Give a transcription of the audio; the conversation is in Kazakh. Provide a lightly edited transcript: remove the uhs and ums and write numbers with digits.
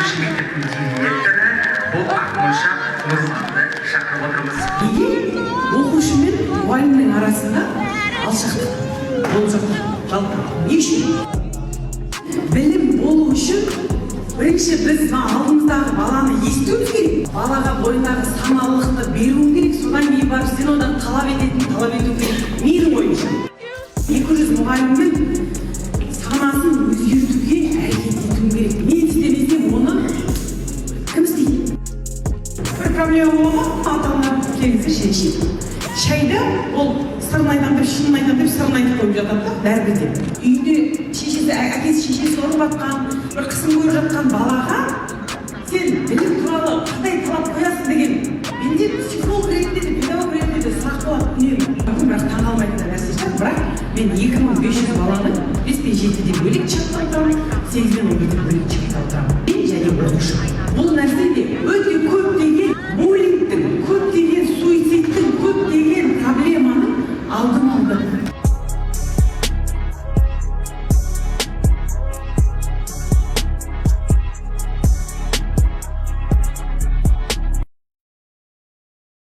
бірінші мектептің директоры бұл Ақмоншақ Нұрсұлтанды шақырып отырмыз. Неге оқушы мен мұғалімнің арасында алшақтық болып жатыр? Жалпы не үшін? Білім болу үшін бірінші біз алдымыздағы баланы естуіміз керек. Балаға бойындағы саналылықты беруің керек. Содан кейін барып сен одан талап ету керек. Менің ойымша 200 мұғалімнің санасын өзгертуге әрекет етуім керек. Мен істемесем оны кім істейді? Бір проблема болған, ата-аналар келгенде шешеді. Шайды ол сырын айтам деп, шынын айтам деп, сырын айтып қойып жатады да, бәрібір де. Үйінде шешесі ұрып жатқан, бір қысым көріп жатқан балаға сен білім туралы қандай талап қоясың деген менде психолог ретінде де, педагог ретінде де сұрақ болады үнемі. Бірақ таң қалмайтын нәрсе шығар, бірақ мен 2500 баланы 5 пен 7-де бөлек шығып 8 пен 11-де бөлек шығып